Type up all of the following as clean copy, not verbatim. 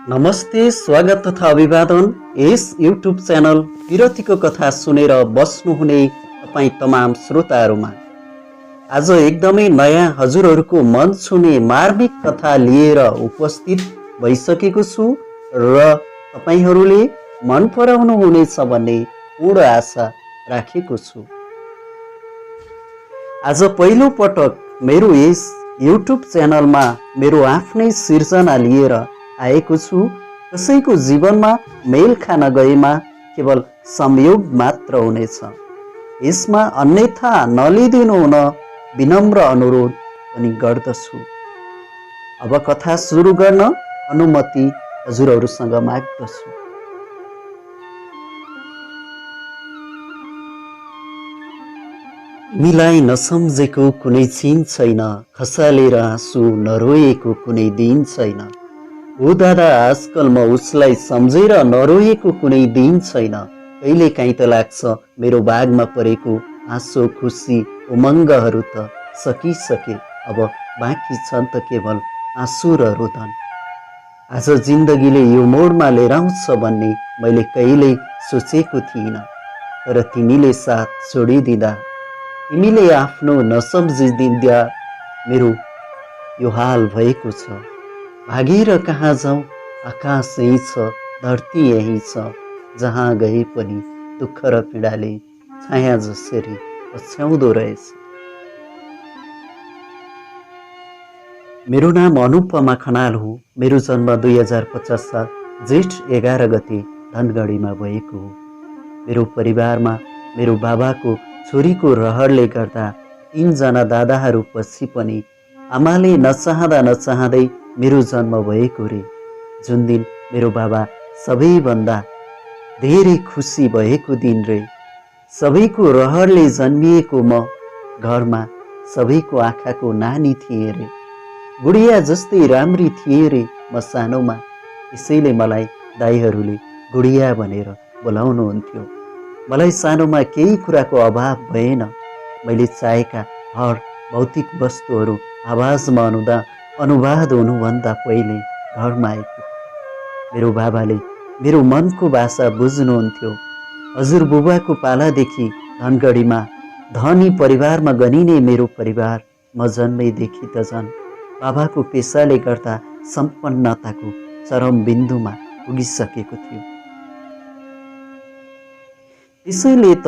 नमस्ते, स्वागत तथा अभिवादन। यस युट्युब च्यानल विरतीको कथा सुनेर बस्नुहुने तपाईँ तमाम श्रोताहरूमा आज एकदमै नयाँ हजुरहरूको मन छुने मार्मिक कथा लिएर उपस्थित भइसकेको छु र तपाईहरूले मन पराउनु हुनेछ भन्ने पूर्ण आशा राखेको छु। आज पहिलो पटक मेरो यस युट्युब च्यानलमा मेरो आफ्नै सिर्जना लिएर आएको छु। कसैको जीवनमा मेल खान गएमा केवल संयोग मात्र हुनेछ, यसमा अन्यथा नलिदिनु हुन विनम्र अनुरोध पनि गर्दछु। अब कथा सुरु गर्न अनुमति हजुरहरूसँग माग्दछु। तिमीलाई नसम्झेको कुनै छिन छैन, खसालेर आँसु नरोएको कुनै दिन छैन। हो दादा, आजकल म उसलाई सम्झेर नरोएको कुनै दिन छैन। कहिले काहीँ त लाग्छ मेरो बागमा परेको हाँसो खुसी उमङ्गहरू त सकिसके, अब बाँकी छन् त केवल आँसु र रोदन। आज जिन्दगीले यो मोडमा लिएर आउँछ भन्ने मैले कहिल्यै सोचेको थिइनँ, तर तिमीले साथ छोडिदिँदा, तिमीले आफ्नो नसम्झिदिँदा मेरो यो हाल भएको छ। भागेर कहाँ जाउँ, आकाश यही छ, धरती यही छ, जहाँ गए पनि दुःख र पीडाले छाया जसरी पछ्याउँदो रहेछ। मेरो नाम अनुपमा खनाल हो। मेरो जन्म 2050 साल जेठ 11 गते धनगढीमा भएको हो। मेरो परिवारमा मेरो बाबाको छोरीको रहरले गर्दा 3 जना दादाहरू पछि पनि आमाले नचाहँदा नचाहँदै मेरो जन्म भएको रे। जुन दिन मेरो बाबा सबैभन्दा धेरै खुसी भएको दिन रे। सबैको रहरले जन्मिएको म घरमा सबैको आँखाको नानी थिएँ रे। गुडिया जस्तै राम्री थिए रे म सानोमा, त्यसैले मलाई दाइहरूले गुडिया भनेर बोलाउनुहुन्थ्यो। मलाई सानोमा केही कुराको अभाव भएन। मैले चाहेका हर भौतिक वस्तुहरू आवाजमा अनुवाद हुनुभन्दा पहिले घरमा आइपुग्यो। मेरो बाबाले मेरो मनको भाषा बुझ्नुहुन्थ्यो। हजुरबुबाको पालादेखि धनगढीमा धनी परिवारमा गनिने मेरो परिवार म जन्मेदेखि त झन् बाबाको पेसाले गर्दा सम्पन्नताको चरम बिन्दुमा पुगिसकेको थियो। त्यसैले त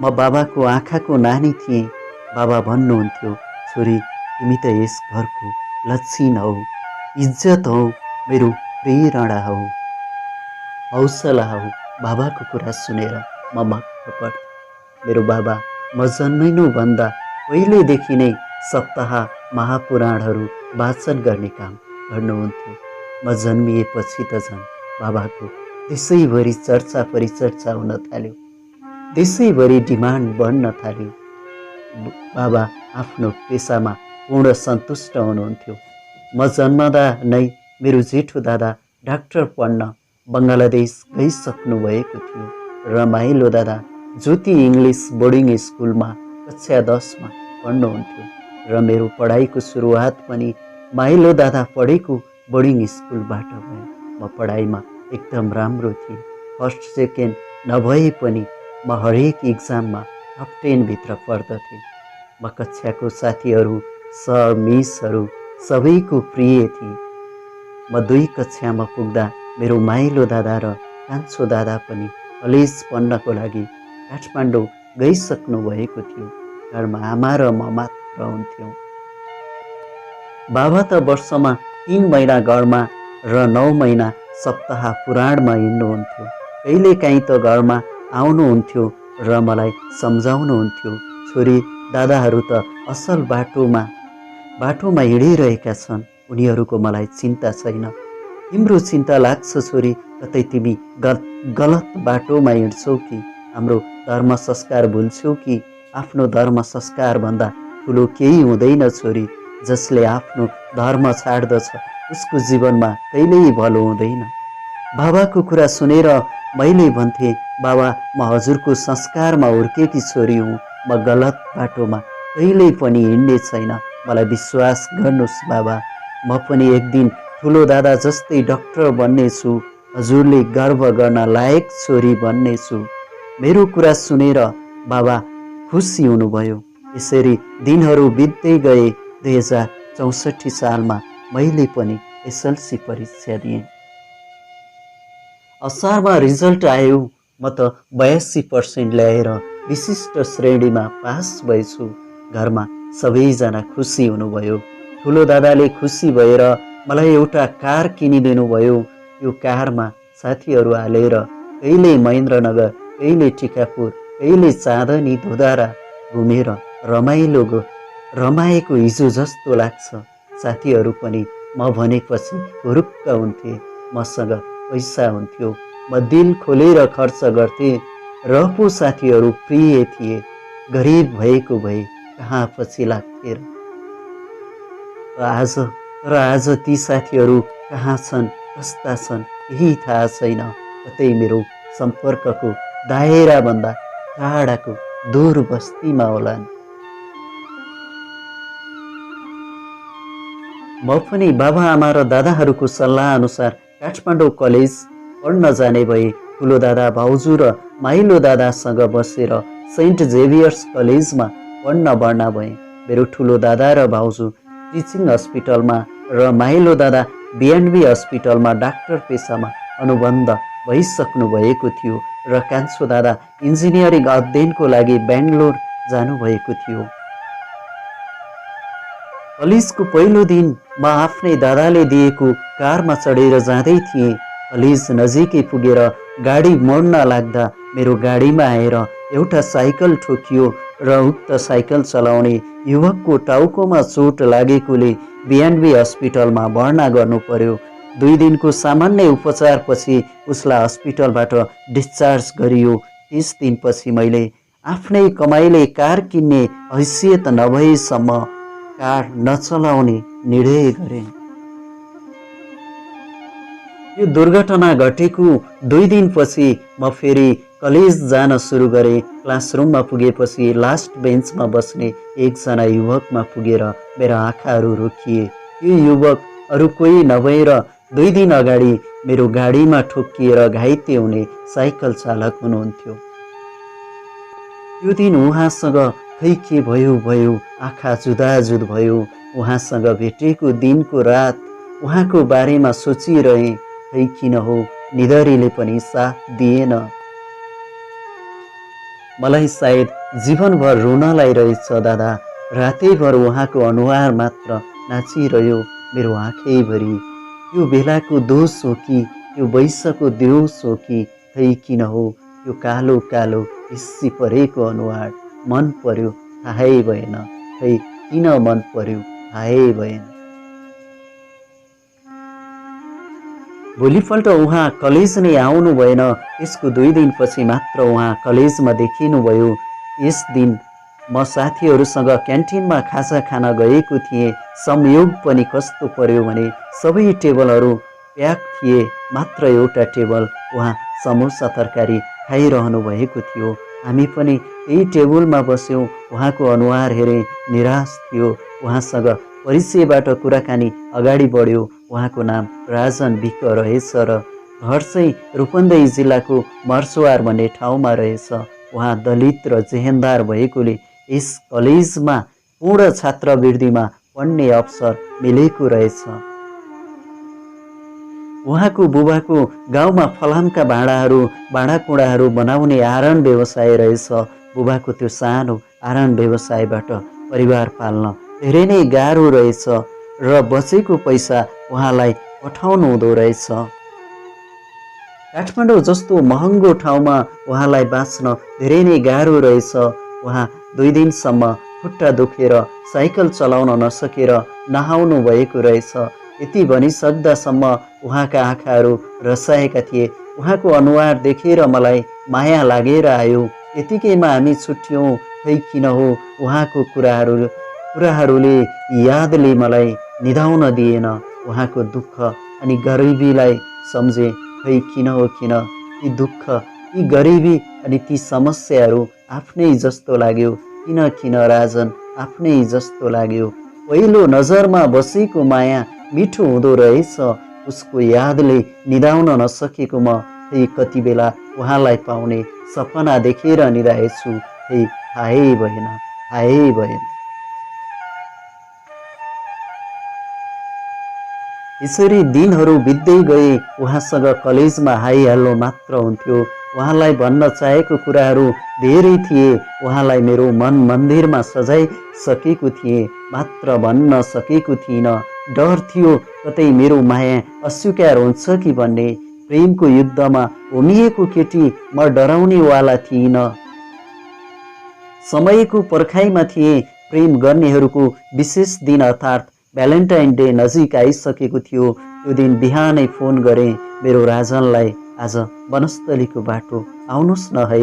म बाबाको आँखाको नानी थिएँ। बाबा भन्नुहुन्थ्यो, छोरी तिमी त यस घरको लक्षण हौ, इज्जत हौ, मेरो प्रेरणा हौ, हौसला हौ। बाबाको कुरा सुनेर म मक्क पर्थेँ। मेरो बाबा म जन्मिनुभन्दा पहिलेदेखि नै सप्ताह महापुराणहरू वाचन गर्ने काम गर्नुहुन्थ्यो। म जन्मिएपछि त झन् बाबाको देशैभरि चर्चा परिचर्चा हुन थाल्यो, देशैभरि डिमान्ड बढ्न थाल्यो। बाबा आफ्नो पेसामा पूर्ण सन्तुष्ट हुनुहुन्थ्यो। म जन्मदा नै मेरो जेठो दादा डाक्टर पढ्न बङ्गलादेश गइसक्नु भएको थियो र माइलो दादा ज्योति इङ्ग्लिस बोर्डिङ स्कुलमा कक्षा 10मा पढ्नुहुन्थ्यो र मेरो पढाइको सुरुवात पनि माइलो दादा पढेको बोर्डिङ स्कुलबाट भयो। म पढाइमा एकदम राम्रो थिएँ। फर्स्ट सेकेन्ड नभए पनि म हरेक इक्जाममा टप 10 भित्र पर्दथेँ। म कक्षाको साथीहरू, सर मिसहरू सबैको प्रिय थिएँ। म 2 कक्षामा पुग्दा मेरो माइलो दादा र कान्छो दादा पनि कलेज पढ्नको लागि काठमाडौँ गइसक्नु भएको थियो। घरमा आमा र म मात्र हुन्थ्यौँ। बाबा त वर्षमा 3 महिना घरमा र 9 महिना सप्ताह पुराणमा हिँड्नुहुन्थ्यो। कहिले काहीँ त घरमा आउनुहुन्थ्यो र मलाई सम्झाउनुहुन्थ्यो, छोरी दादाहरू त असल बाटोमा हिँडिरहेका छन्, उनीहरूको मलाई चिन्ता छैन। तिम्रो चिन्ता लाग्छ छोरी, कतै तिमी गलत बाटोमा हिँड्छौ कि हाम्रो धर्म संस्कार भुल्छौ कि? आफ्नो धर्म संस्कारभन्दा ठुलो केही हुँदैन छोरी। जसले आफ्नो धर्म छाड्दछ उसको जीवनमा कहिल्यै भलो हुँदैन। बाबाको कुरा सुनेर मैले भन्थेँ, बाबा म हजुरको संस्कारमा हुर्केकी छोरी हुँ, म गलत बाटोमा कहिल्यै पनि हिँड्ने छैन, मलाई विश्वास गर्नुहोस् बाबा। म पनि एक दिन ठुलो दादा जस्तै डाक्टर बन्नेछु, हजुरले गर्व गर्न लायक छोरी बन्नेछु। मेरो कुरा सुनेर बाबा खुसी हुनुभयो। यसरी दिनहरू बित्दै गए। 2064 सालमा मैले पनि एसएलसी परीक्षा दिएँ। असारमा रिजल्ट आयो। म त 82% ल्याएर विशिष्ट श्रेणीमा पास भएछु। घरमा सबैजना खुसी हुनुभयो। ठुलो दादाले खुसी भएर मलाई एउटा कार किनिदिनु भयो। यो कारमा साथीहरू हालेर कहिले महेन्द्रनगर, कहिले टिकापुर, कहिले चाँदनी धुधारा घुमेर रमाएको हिजो जस्तो लाग्छ। साथीहरू पनि म भनेपछि हुरुक्क हुन्थे। मसँग पैसा हुन्थ्यो, म दिल खोलेर खर्च गर्थे र पो साथीहरू प्रिय थिए। गरिब भएको भए कहाँ पछि लाग्थे र आज ती साथीहरू कहाँ छन्, कस्ता छन् केही थाहा छैन। कतै मेरो सम्पर्कको दायराभन्दा टाढाको दूर बस्तीमा होलान्। म पनि बाबाआमा र दादाहरूको सल्लाह अनुसार काठमाडौँ कलेज पढ्न जाने भए। ठुलो दादा भाउजू र माइलो दादासँग बसेर सेन्ट जेभियर्स कलेजमा पढ्न भर्ना भएँ। मेरो ठुलो दादा र भाउजू टिचिङ हस्पिटलमा र माइलो दादा बिएनबी हस्पिटलमा डाक्टर पेसामा अनुबन्ध भइसक्नु भएको थियो र कान्छो दादा इन्जिनियरिङ अध्ययनको लागि बेङ्गलोर जानुभएको थियो। कलेजको पहिलो दिन म आफ्नै दादाले दिएको कारमा चढेर जाँदै थिएँ। कलेज नजिकै पुगेर गाडी मोड्न लाग्दा मेरो गाडीमा आएर एउटा साइकल ठोकियो र उक्त साइकल चलाउने युवकको टाउकोमा चोट लागेकोले बिएनबी हस्पिटलमा भर्ना गर्नु पर्यो। 2 दिनको सामान्य उपचारपछि उसलाई हस्पिटलबाट डिस्चार्ज गरियो। 30 दिनपछि मैले आफ्नै कमाइले कार किन्ने हैसियत नभएसम्म कार नचलाउने निर्णय गरेँ। यो दुर्घटना घटेको 2 दिनपछि म फेरि कलेज जान सुरु गरेँ। क्लासरुममा पुगेपछि लास्ट बेन्चमा बस्ने एकजना युवकमा पुगेर मेरा आँखाहरू रोकिए। यो युवक अरू कोही नभएर 2 दिन अगाडि मेरो गाडीमा ठोक्किएर घाइते हुने साइकल चालक हुनुहुन्थ्यो। त्यो दिन उहाँसँग खै के भयो, आँखा जुदाजुद भयो। उहाँसँग भेटेको दिनको रात उहाँको बारेमा सोचिरहेँ। खै किन हो निधरीले पनि साथ दिएन। मलाई सायद जीवनभर रुनलाई रहेछ दादा। रातैभर उहाँको अनुहार मात्र नाचिरह्यो मेरो आँखैभरि। यो बेलाको दोष हो कि यो वैशको दोष हो कि खै किन हो यो कालो कालो हिस्सी परेको अनुहार मन पर्यो थाहै भएन। खै किन मन पर्यो थाहै भएन। भोलिपल्ट उहाँ कलेज नै आउनु भएन। यसको 2 दिनपछि मात्र उहाँ कलेजमा देखिनुभयो। यस दिन म साथीहरूसँग क्यान्टिनमा खाजा खान गएको थिएँ। संयोग पनि कस्तो पर्यो भने सबै टेबलहरू प्याक थिए, मात्र एउटा टेबल उहाँ समोसा तरकारी खाइरहनु भएको थियो। हामी पनि त्यही टेबलमा बस्यौँ। उहाँको अनुहार हेरेँ, निराश थियो। उहाँसँग परिचयबाट कुराकानी अगाडि बढ्यो। उहाँको नाम राजन विक रहेछ र घर चाहिँ रूपन्देही जिल्लाको मर्चवार भन्ने ठाउँमा रहेछ। उहाँ दलित र जेहेन्दार भएकोले यस कलेजमा पूर्ण छात्रवृत्तिमा पढ्ने अवसर मिलेको रहेछ। उहाँको बुबाको गाउँमा फलामका भाँडाकुँडाहरू बनाउने आरण व्यवसाय रहेछ। बुबाको त्यो सानो आरण व्यवसायबाट परिवार पाल्न धेरै नै गाह्रो रहेछ र बचेको पैसा उहाँलाई पठाउनु हुँदो रहेछ। काठमाडौँ जस्तो महँगो ठाउँमा उहाँलाई बाँच्न धेरै नै गाह्रो रहेछ। उहाँ 2 दिनसम्म खुट्टा दुखेर साइकल चलाउन नसकेर नहाउनु भएको रहेछ। यति भनिसक्दासम्म उहाँका आँखाहरू रसाएका थिए। उहाँको अनुहार देखेर मलाई माया लागेर आयो। यतिकैमा हामी छुट्यौँ। खै किन हो उहाँको कुराहरूले यादले मलाई निदाउन दिएन। उहाँको दुःख अनि गरिबीलाई सम्झे। खै किन हो किन ती दुःख, ती गरिबी अनि ती समस्याहरू आफ्नै जस्तो लाग्यो। किन राजन आफ्नै जस्तो लाग्यो। पहिलो नजरमा बसेको माया मिठो हुँदो रहेछ। उसको यादले निदाउन नसकेको म फेरि कति बेला उहाँलाई पाउने सपना देखेर निदाएछु। हे थाहै भएन, थाहै भएन। यसरी दिनहरू बित्दै गए। उहाँसँग कलेजमा हाई हेल्लो मात्र हुन्थ्यो। उहाँलाई भन्न चाहेको कुराहरू धेरै थिए। उहाँलाई मेरो मन मन्दिरमा सजाइसकेको थिएँ, मात्र भन्न सकेको थिइनँ। डर थियो कतै मेरो माया अस्वीकार हुन्छ कि भन्ने। प्रेमको युद्धमा होमिएको केटी म डराउनेवाला थिइनँ। समयको पर्खाइमा थिए। प्रेम गर्नेहरूको विशेष दिन अर्थात् भ्यालेन्टाइन डे नजिक आइसकेको थियो। त्यो दिन बिहानै फोन गरेँ मेरो राजनलाई, आज वनस्थलीको बाटो आउनुहोस् न है,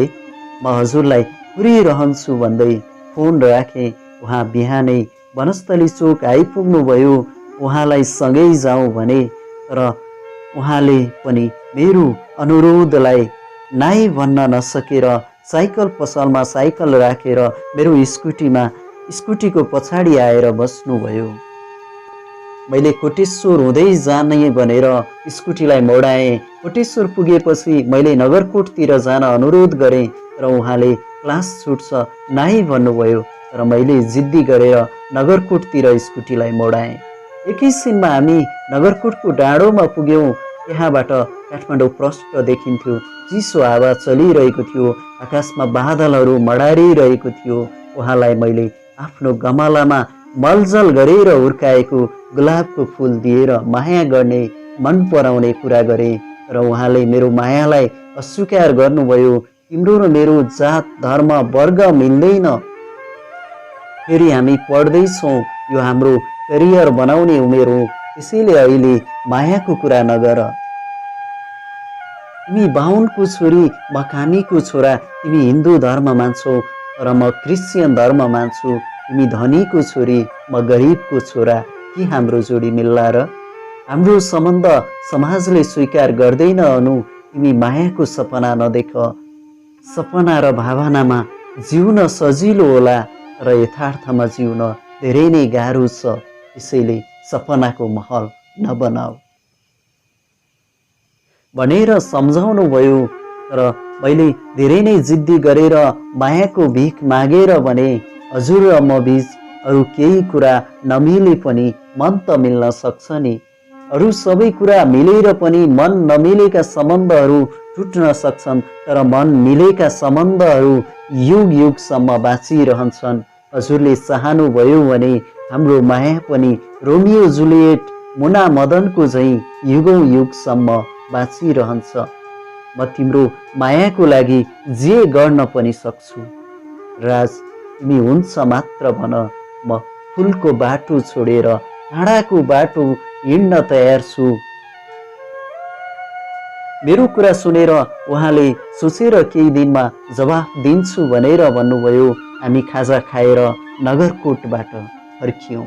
म हजुरलाई कुरिरहन्छु भन्दै फोन राखेँ। उहाँ बिहानै वनस्थली चोक आइपुग्नुभयो। उहाँलाई सँगै जाउँ भने, तर उहाँले पनि मेरो अनुरोधलाई नाइ भन्न नसकेर साइकल पसलमा साइकल राखेर मेरो स्कुटीको पछाडि आएर बस्नुभयो। मैले कोटेश्वर हुँदै जाने भनेर स्कुटीलाई मोडाएँ। कोटेश्वर पुगेपछि मैले नगरकोटतिर जान अनुरोध गरेँ, तर उहाँले क्लास छुट्छ नाइ भन्नुभयो। तर मैले जिद्दी गरेर नगरकोटतिर स्कुटीलाई मोडाएँ। एकैछिनमा हामी नगरकोटको डाँडोमा पुग्यौँ। त्यहाँबाट काठमाडौँ प्रष्ट देखिन्थ्यो। चिसो हावा चलिरहेको थियो। आकाशमा बादलहरू मडारिरहेको थियो। उहाँलाई मैले आफ्नो गमलामा मलजल गरेर हुर्काएको गुलाबको फुल दिएर माया गर्ने, मन पराउने कुरा गरेँ। तर उहाँले मेरो मायालाई अस्वीकार गर्नुभयो। तिम्रो र मेरो जात धर्म वर्ग मिल्दैन, फेरि हामी पढ्दैछौँ, यो हाम्रो करियर बनाउने उमेर हो, त्यसैले अहिले मायाको कुरा नगर। तिमी बाहुनको छोरी, म कामीको छोरा। तिमी हिन्दू धर्म मान्छौ, तर म क्रिस्चियन धर्म मान्छु। तिमी धनीको छोरी, म गरिबको छोरा। के हाम्रो जोडी मिल्ला र? हाम्रो सम्बन्ध समाजले स्वीकार गर्दैन अनु। तिमी मायाको सपना नदेख। सपना र भावनामा जिउन सजिलो होला, तर यथार्थमा जिउन धेरै नै गाह्रो छ। त्यसैले सपनाको महल नबनाऊ भनेर सम्झाउनु भयो। तर मैले धेरै नै जिद्दी गरेर मायाको भिख मागेर भने, हजुर र म बीच अरू केही कुरा नमिले पनि मन त मिल्न सक्छ नि। अरू सबै कुरा मिलेर पनि मन नमिलेका सम्बन्धहरू टुट्न सक्छन्, तर मन मिलेका सम्बन्धहरू युग युगसम्म बाँचिरहन्छन्। हजुरले चाहनुभयो भने हाम्रो माया पनि रोमियो जुलियट मुना मदनको झैँ युगौँ युगसम्म बाँचिरहन्छ। म तिम्रो मायाको लागि जे गर्न पनि सक्छु। राज, तिमी हुन्छ मात्र भन, म फुलको बाटो छोडेर काँडाको बाटो हिँड्न तयार छु। मेरो कुरा सुनेर उहाँले सोचेर केही दिनमा जवाफ दिन्छु भनेर भन्नुभयो। हामी खाजा खाएर नगरकोटबाट फर्कियौँ।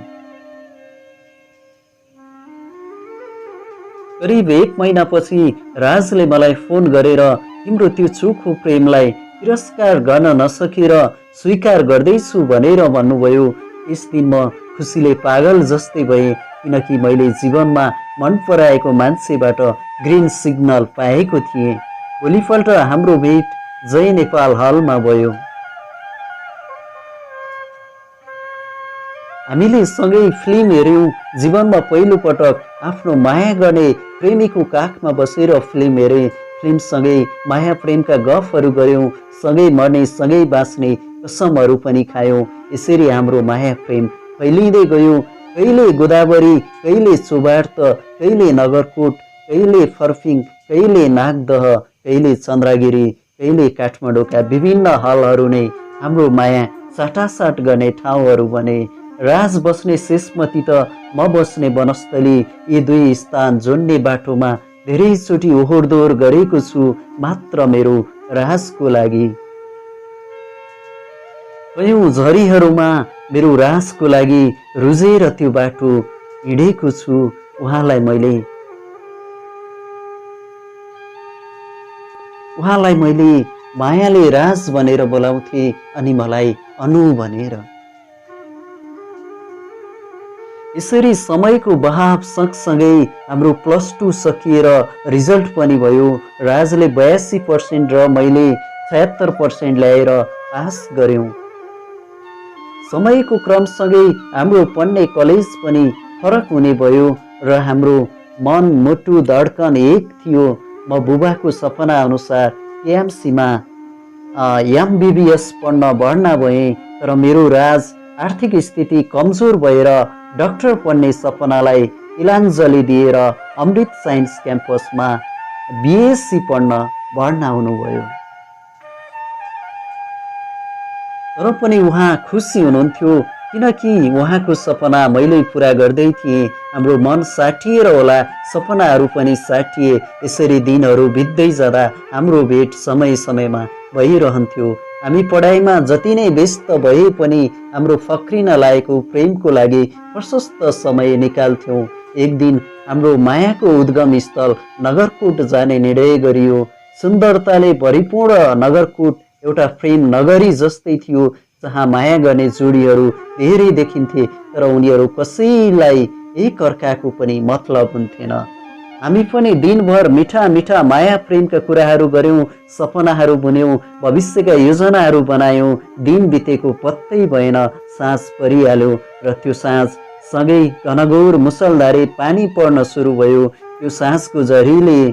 करिब 1 महिनापछि राजले मलाई फोन गरेर तिम्रो त्यो चोखो प्रेमलाई तिरस्कार गर्न नसकेर स्वीकार गर्दैछु भनेर भन्नुभयो। यस दिन म खुसीले पागल जस्तै भएँ, किनकि मैले जीवनमा मन पराएको मान्छेबाट ग्रिन सिग्नल पाएको थिएँ। भोलिपल्ट हाम्रो भेट जय नेपाल हलमा भयो। हामीले सँगै फिल्म हेऱ्यौँ। जीवनमा पहिलो पटक आफ्नो माया गर्ने प्रेमीको काखमा बसेर फिल्म हेरेँ। फिल्मसँगै माया प्रेमका गफहरू गऱ्यौँ। सँगै मर्ने सँगै बाँच्ने कसमहरू पनि खायौँ। यसरी हाम्रो माया प्रेम फैलिँदै गयो। कहिले गोदावरी, कहिले चोबार्त, कहिले नगरकोट, कहिले फर्पिङ, कहिले नागदह, कहिले चन्द्रगिरी, कहिले काठमाडौँका विभिन्न हलहरू नै हाम्रो माया साटासाट गर्ने ठाउँहरू बने। राज बस्ने शेषमती त म बस्ने वनस्थली, यी दुई स्थान जोड्ने बाटोमा धेरैचोटि ओहोरदोहोर गरेको छु, मात्र मेरो राजको लागि। कयौं झरीहरूमा मेरो राजको लागि रुजेर त्यो बाटो हिँडेको छु। उहाँलाई मैले मायाले राज भनेर बोलाउँथे, अनि मलाई अनु भनेर। यसरी समयको बहाव सँगसँगै हाम्रो +2 सकिएर रिजल्ट पनि भयो। राजले 82% र मैले 76% ल्याएर पास गर्यौँ। समयको क्रमसँगै हाम्रो पढ्ने कलेज पनि फरक हुने भयो र हाम्रो मन मुटु धड्कन एक थियो। म बुबाको सपना अनुसार केएमसीमा एमबिबिएस पढ्न भर्ना भएँ, तर मेरो राज आर्थिक स्थिति कमजोर भएर डाक्टर पढ्ने सपनालाई तिलाञ्जली दिएर अमृत साइन्स क्याम्पसमा बिएससी पढ्न भर्ना हुनुभयो। तर पनि उहाँ खुसी हुनुहुन्थ्यो, किनकि उहाँको सपना मैले पुरा गर्दै थिएँ। हाम्रो मन साटिएर होला, सपनाहरू पनि साटिए। यसरी दिनहरू बित्दै जाँदा हाम्रो भेट समय समयमा भइरहन्थ्यो। हामी पढाइमा जति नै व्यस्त भए पनि हाम्रो फक्रिन लागेको प्रेमको लागि प्रशस्त समय निकाल्थ्यौँ। एक दिन हाम्रो मायाको उद्गम स्थल नगरकोट जाने निर्णय गरियो। सुन्दरताले परिपूर्ण नगरकोट एउटा प्रेम नगरी जस्तै थियो, जहाँ माया गर्ने जोडीहरू धेरै देखिन्थे, तर उनीहरू कसैलाई एक अर्काको पनि मतलब हुन्थेन। हामी पनि दिनभर मिठा मिठा माया प्रेमका कुराहरू गर्यौँ, सपनाहरू बुन्यौँ, भविष्यका योजनाहरू बनायौँ। दिन बितेको पत्तै भएन। साँझ परिहाल्यो र त्यो साँझ सँगै घनघोर मुसलधारे पानी पर्न सुरु भयो। त्यो साँझको झरीले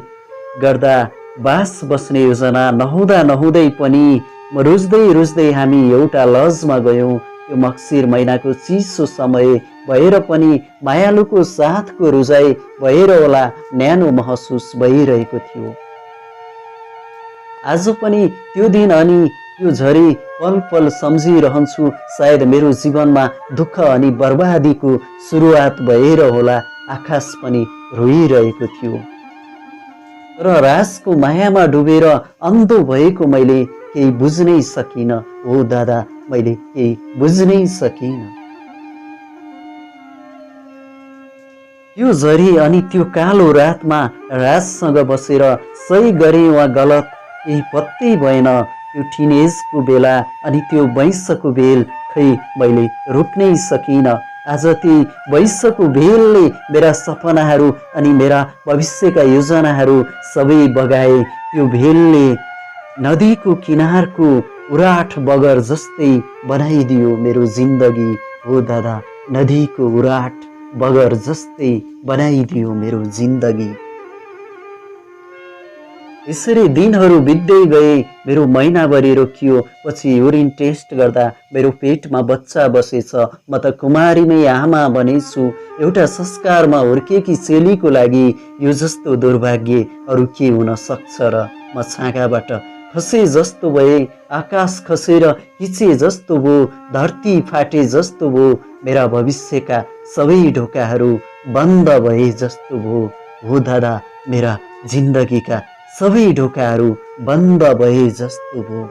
गर्दा बास बस्ने योजना नहुँदा नहुँदै पनि रुच्दै हामी एउटा लजमा गयौँ। त्यो मक्सिर महिनाको चिसो समय भएर पनि मायालुको साथको रुजाइ भएर होला न्यानो महसुस भइरहेको थियो। आज पनि त्यो दिन अनि त्यो झरी पल पल सम्झिरहन्छु। सायद मेरो जीवनमा दुःख अनि बर्बादीको सुरुवात भएर होला। आकाश पनि रोइरहेको थियो। र राजको मायामा डुबेर अन्धो भएको मैले केही बुझ्नै सकिनँ। हो दादा, मैले केही बुझ्नै सकिनँ। त्यो झरी अनि त्यो कालो रातमा राजसँग बसेर सही गरेँ वा गलत केही पत्तै भएन। त्यो टिनेजको बेला अनि त्यो वैंशको बेल, खै मैले रोक्नै सकिनँ। आज ती वैंशको बेलले मेरा सपनाहरू अनि मेरा भविष्यका योजनाहरू सबै बगाए। त्यो बेलले नदीको किनारको उराट बगर जस्तै बनाइदियो मेरो जिन्दगी। हो दादा, नदीको उराट बगर जस्तै बनाइदियो मेरो जिन्दगी। यसरी दिनहरू बित्दै गए। मेरो महिनाभरि रोकियो। पछि युरिन टेस्ट गर्दा मेरो पेटमा बच्चा बसेछ। म त कुमारीमै आमा बनेछु। एउटा संस्कारमा हुर्केकी चेलीको लागि यो जस्तो दुर्भाग्य अरू के हुन सक्छ र? म छाँगाबाट खसे जस्तो भए, आकाश खसेर किचे जस्तो भयो, धरती फाटे जस्तो भयो, मेरा भविष्यका सबै ढोकाहरू बन्द भए जस्तो भयो। हो दादा, मेरा जिन्दगीका सबै ढोकाहरू बन्द भए जस्तो भयो।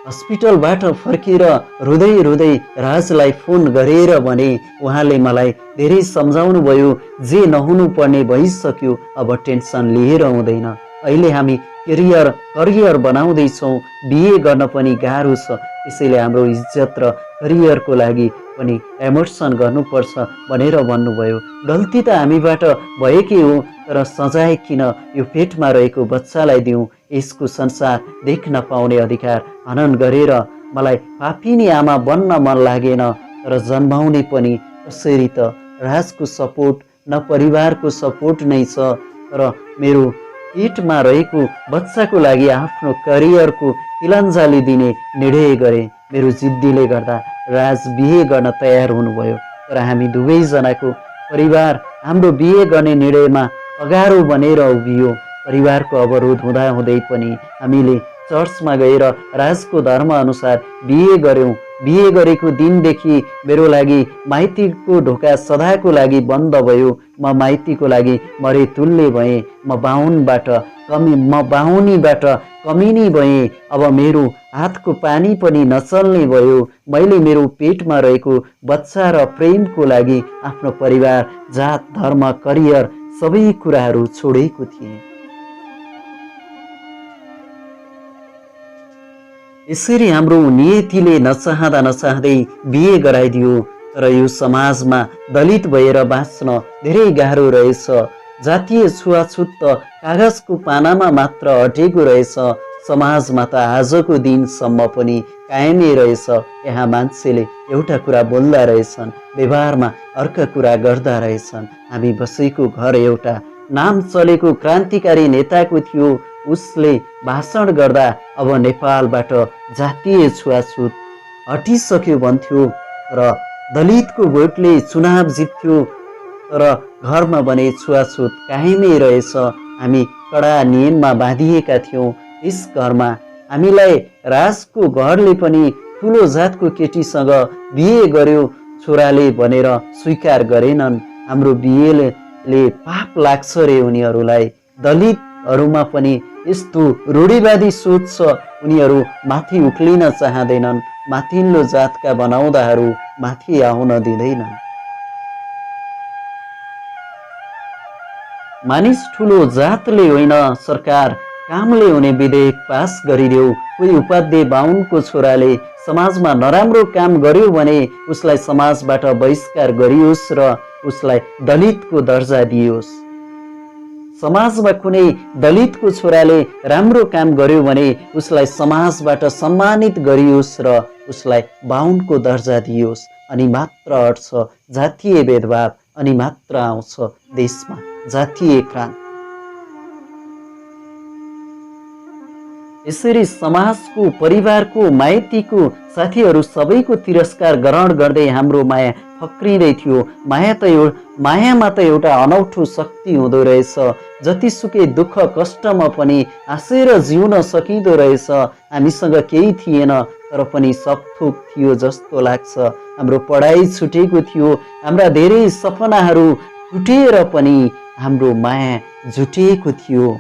हस्पिटलबाट फर्केर रुँदै राजलाई फोन गरेर भने उहाँले मलाई धेरै सम्झाउनु भयो। जे नहुनु पर्ने भइसक्यो, अब टेन्सन लिएर हुँदैन। अहिले हामी करियर बनाउँदैछौँ। बिहे गर्न पनि गाह्रो छ, त्यसैले हाम्रो इज्जत र करियरको लागि पनि एमर्सन गर्नुपर्छ भनेर भन्नुभयो। गल्ती त हामीबाट भएकै हो, तर सजाय किन यो पेटमा रहेको बच्चालाई दिउँ? यसको संसार देख्न पाउने अधिकार हनन गरेर मलाई पापिनी आमा बन्न मन लागेन, तर जन्माउने पनि कसरी त? राजको सपोर्ट न परिवारको सपोर्ट नै छ, तर मेरो पेटमा रहेको बच्चाको लागि आफ्नो करियरको तिलाञ्जली दिने निर्णय गरे। मेरो जिद्दीले गर्दा राज बिहे गर्न तयार हुनुभयो, तर हामी दुवैजनाको परिवार हाम्रो बिहे गर्ने निर्णयमा अगारो बनेर उभियो। परिवारको अवरोध हुँदाहुँदै पनि हामीले चर्चमा गएर राजको धर्म अनुसार बिहे गर्यौँ। बिहे गरेको दिनदेखि मेरो लागि माइतीको ढोका सदाको लागि बन्द भयो। म माइतीको लागि मरे तुल्य भएँ। म बाहुनीबाट कमिनी भएँ। अब मेरो हातको पानी पनि नचल्ने भयो। मैले मेरो पेटमा रहेको बच्चा र प्रेमको लागि आफ्नो परिवार, जात, धर्म, करियर सबै कुराहरू छोडेको थिएँ। यसरी हाम्रो नियतिले नचाहँदा नचाहँदै बिहे गराइदियो। तर यो समाजमा दलित भएर बाँच्न धेरै गाह्रो रहेछ। जातीय छुवाछुत त कागजको पानामा मात्र अटेको रहेछ। समाजमा त आजको दिनसम्म पनि कायमै रहेछ। यहाँ मान्छेले एउटा कुरा बोल्दा रहेछन्, व्यवहारमा अर्का कुरा गर्दा रहेछन्। हामी बसेको घर एउटा नाम चलेको क्रान्तिकारी नेताको थियो। उसले भाषण गर्दा अब नेपालबाट जातीय छुवाछुत हटिसक्यो भन्थ्यो। र दलितको भोटले चुनाव जित्थ्यो। तर घरमा भने छुवाछुत कायमै रहेछ। हामी कडा नियममा बाँधिएका थियौँ। यस घरमा हामीलाई राजको घरले पनि ठुलो जातको केटीसँग बिहे गर्यो छोराले भनेर स्वीकार गरेनन्। हाम्रो बिहेले पाप लाग्छ रे उनीहरूलाई। दलितहरूमा पनि यस्तो रूढिवादी सोच छ। उनीहरू माथि उक्लिन चाहँदैनन्। माथिल्लो जातका बनाउँदाहरू माथि आउन दिँदैनन्। मानिस ठुलो जातले होइन, सरकार कामले हुने विधेयक पास गरिदेऊ। कोही उपाध्याय बाहुनको छोराले समाजमा नराम्रो काम गर्यो भने उसलाई समाजबाट बहिष्कार गरियोस् र उसलाई दलितको दर्जा दियोस्। समाजमा कुनै दलितको छोराले राम्रो काम गर्यो भने उसलाई समाजबाट सम्मानित गरियोस् र उसलाई बाहुनको दर्जा दियोस्। अनि मात्र हट्छ जातीय भेदभाव, अनि मात्र आउँछ देशमा जातीय क्रान्ति। यसरी समाजको, परिवारको, माइतीको, साथीहरू सबैको तिरस्कार ग्रहण गर्दै हाम्रो माया फक्रिँदै थियो। मायामा त एउटा अनौठो शक्ति हुँदो रहेछ। जतिसुकै दुःख कष्टमा पनि हाँसेर जिउन सकिँदो रहेछ। हामीसँग केही थिएन तर पनि सब थोक थियो जस्तो लाग्छ। हाम्रो पढाइ छुटेको थियो। हाम्रा धेरै सपनाहरू टुटेर पनि हाम्रो माया जुटेको थियो।